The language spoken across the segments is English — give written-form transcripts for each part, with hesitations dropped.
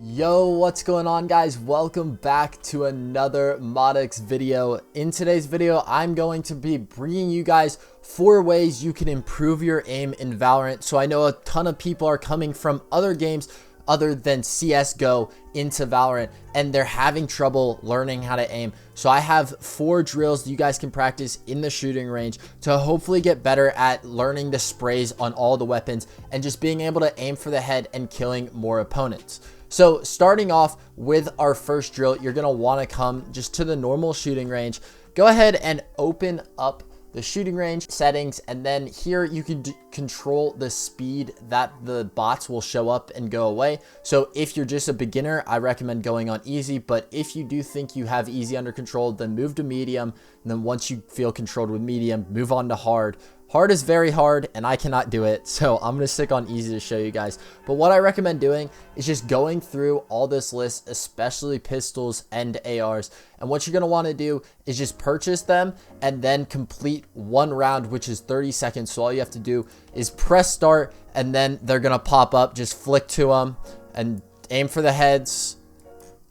Yo, what's going on, guys? Welcome back to another Modix video. In today's video, I'm going to be bringing you guys 4 ways you can improve your aim in Valorant. So I know a ton of people are coming from other games other than CSGO into Valorant, and they're having trouble learning how to aim. So I have 4 drills that you guys can practice in the shooting range to hopefully get better at learning the sprays on all the weapons and just being able to aim for the head and killing more opponents. So starting off with our first drill, you're going to want to come just to the normal shooting range. Go ahead and open up the shooting range settings, and then here you can control the speed that the bots will show up and go away. So if you're just a beginner, I recommend going on easy, but if you do think you have easy under control, then move to medium, and then once you feel controlled with medium, move on to hard. Hard is very hard, and I cannot do it, so I'm going to stick on easy to show you guys. But what I recommend doing is just going through all this list, especially pistols and ARs. And what you're going to want to do is just purchase them and then complete 1 round, which is 30 seconds. So all you have to do is press start, and then they're going to pop up. Just flick to them and aim for the heads.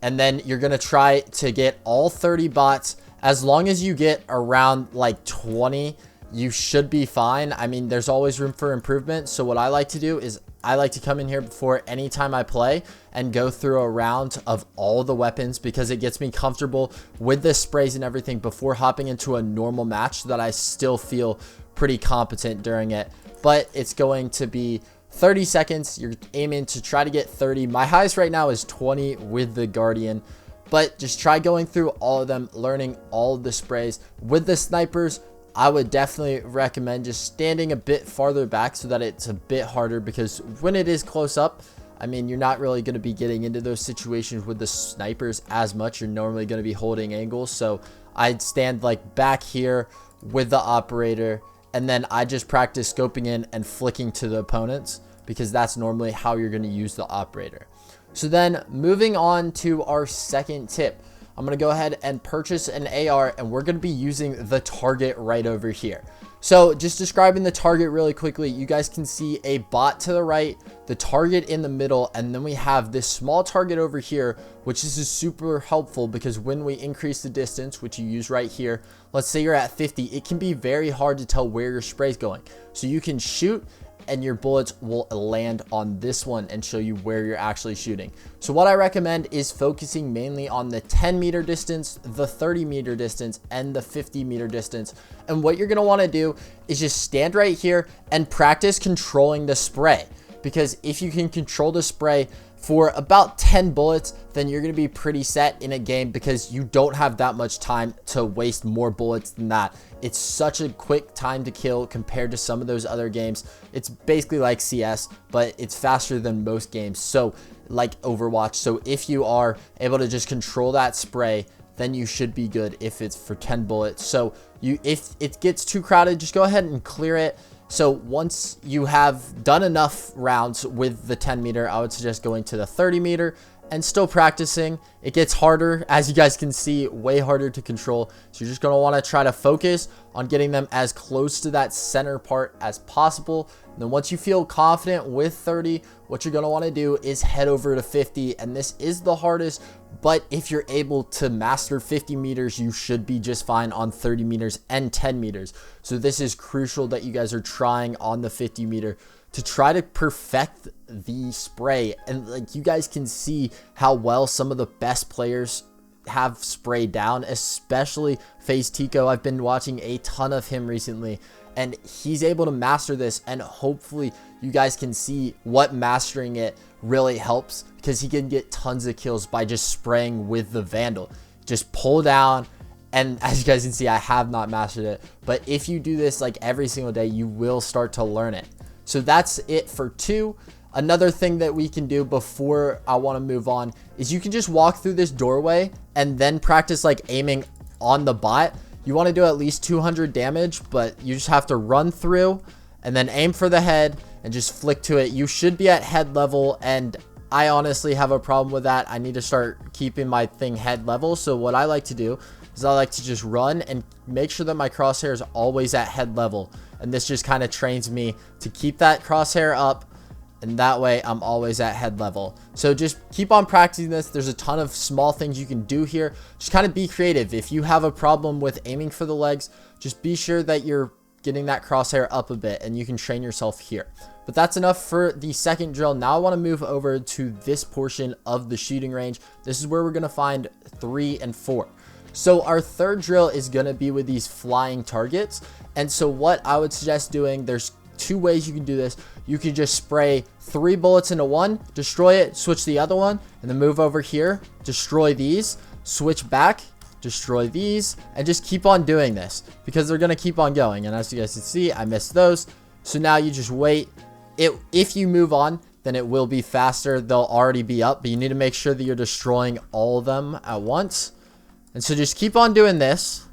And then you're going to try to get all 30 bots. As long as you get around like 20, you should be fine. I mean, there's always room for improvement. So what I like to do is I like to come in here before any time I play and go through a round of all the weapons, because it gets me comfortable with the sprays and everything before hopping into a normal match so that I still feel pretty competent during it. But it's going to be 30 seconds. You're aiming to try to get 30. My highest right now is 20 with the Guardian, but just try going through all of them, learning all of the sprays. With the snipers, I would definitely recommend just standing a bit farther back so that it's a bit harder, because when it is close up, I mean, you're not really going to be getting into those situations with the snipers as much. You're normally going to be holding angles. So I'd stand like back here with the operator, and then I just practice scoping in and flicking to the opponents, because that's normally how you're going to use the operator. So then moving on to our second tip, I'm going to go ahead and purchase an AR, and we're going to be using the target right over here. So just describing the target really quickly, you guys can see a bot to the right, the target in the middle, and then we have this small target over here, which is super helpful because when we increase the distance, which you use right here, let's say you're at 50, it can be very hard to tell where your spray is going. So you can shoot and your bullets will land on this one and show you where you're actually shooting. So what I recommend is focusing mainly on the 10-meter distance, the 30-meter distance, and the 50-meter distance. And what you're going to want to do is just stand right here and practice controlling the spray, because if you can control the spray for about 10 bullets, then you're going to be pretty set in a game, because you don't have that much time to waste more bullets than that. It's such a quick time to kill compared to some of those other games. It's basically like CS, but it's faster than most games. So like Overwatch. So if you are able to just control that spray, then you should be good if it's for 10 bullets. So if it gets too crowded, just go ahead and clear it. So once you have done enough rounds with the 10 meter, I would suggest going to the 30 meter and still practicing. It gets harder, as you guys can see, way harder to control. So you're just going to want to try to focus on getting them as close to that center part as possible. And then once you feel confident with 30, what you're going to want to do is head over to 50. And this is the hardest, but if you're able to master 50 meters, you should be just fine on 30 meters and 10 meters. So this is crucial that you guys are trying on the 50 meter to try to perfect the spray. And like, you guys can see how well some of the best players have sprayed down, especially FaZe Tico. I've been watching a ton of him recently, and he's able to master this, and hopefully you guys can see what mastering it really helps, because he can get tons of kills by just spraying with the Vandal. Just pull down, and as you guys can see, I have not mastered it, but if you do this like every single day, you will start to learn it. So that's it for 2. Another thing that we can do before I want to move on is you can just walk through this doorway and then practice like aiming on the bot. You want to do at least 200 damage, but you just have to run through and then aim for the head and just flick to it. You should be at head level, and I honestly have a problem with that. I need to start keeping my thing head level. So what I like to do is I like to just run and make sure that my crosshair is always at head level. And this just kind of trains me to keep that crosshair up and that way I'm always at head level. So just keep on practicing this. There's a ton of small things you can do here. Just kind of be creative. If you have a problem with aiming for the legs, just be sure that you're getting that crosshair up a bit, and you can train yourself here. But that's enough for the second drill. Now I want to move over to this portion of the shooting range. This is where we're going to find 3 and 4. So our third drill is going to be with these flying targets. And so what I would suggest doing, there's 2 ways you can do this. You can just spray 3 bullets into one, destroy it, switch the other one, and then move over here, destroy these, switch back, destroy these, and just keep on doing this because they're going to keep on going. And as you guys can see, I missed those. So now you just wait. If you move on, then it will be faster. They'll already be up, but you need to make sure that you're destroying all of them at once. And so just keep on doing this,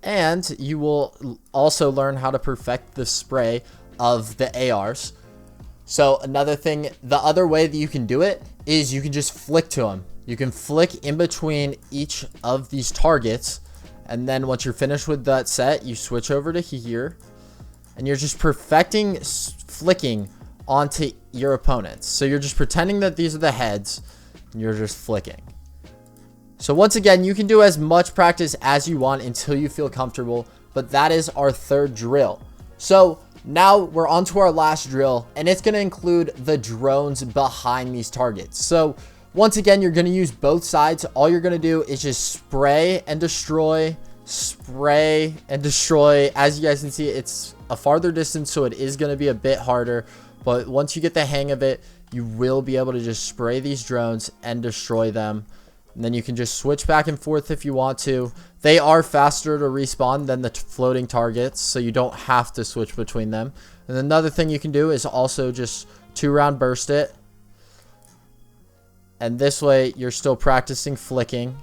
and you will also learn how to perfect the spray of the ARs. So another thing, the other way that you can do it is you can just flick to them. You can flick in between each of these targets, and then once you're finished with that set, you switch over to here, and you're just perfecting flicking onto your opponents. So you're just pretending that these are the heads, and you're just flicking. So once again, you can do as much practice as you want until you feel comfortable, but that is our third drill. So now we're on to our last drill, and it's going to include the drones behind these targets. So once again, you're going to use both sides. All you're going to do is just spray and destroy, spray and destroy. As you guys can see, it's a farther distance, so it is going to be a bit harder, but once you get the hang of it, you will be able to just spray these drones and destroy them. And then you can just switch back and forth if you want to. They are faster to respawn than the floating targets, so you don't have to switch between them. And another thing you can do is also just 2-round burst it. And this way, you're still practicing flicking.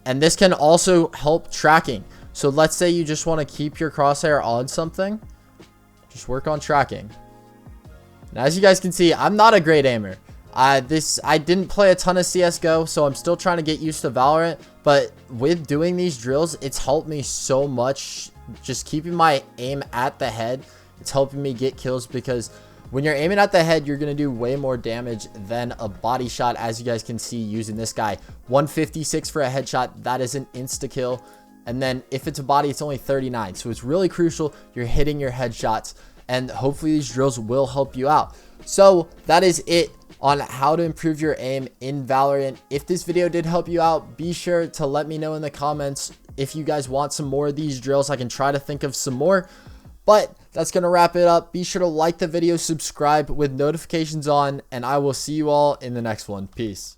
And this can also help tracking. So let's say you just want to keep your crosshair on something. Just work on tracking. And as you guys can see, I'm not a great aimer. I didn't play a ton of CSGO, so I'm still trying to get used to Valorant. But with doing these drills, it's helped me so much. Just keeping my aim at the head, it's helping me get kills, because when you're aiming at the head, you're going to do way more damage than a body shot, as you guys can see using this guy. 156 for a headshot, that is an insta-kill. And then if it's a body, it's only 39. So it's really crucial you're hitting your headshots, and hopefully these drills will help you out. So that is it on how to improve your aim in Valorant. If this video did help you out, be sure to let me know in the comments. If you guys want some more of these drills, I can try to think of some more. But that's going to wrap it up. Be sure to like the video, subscribe with notifications on, and I will see you all in the next one. Peace.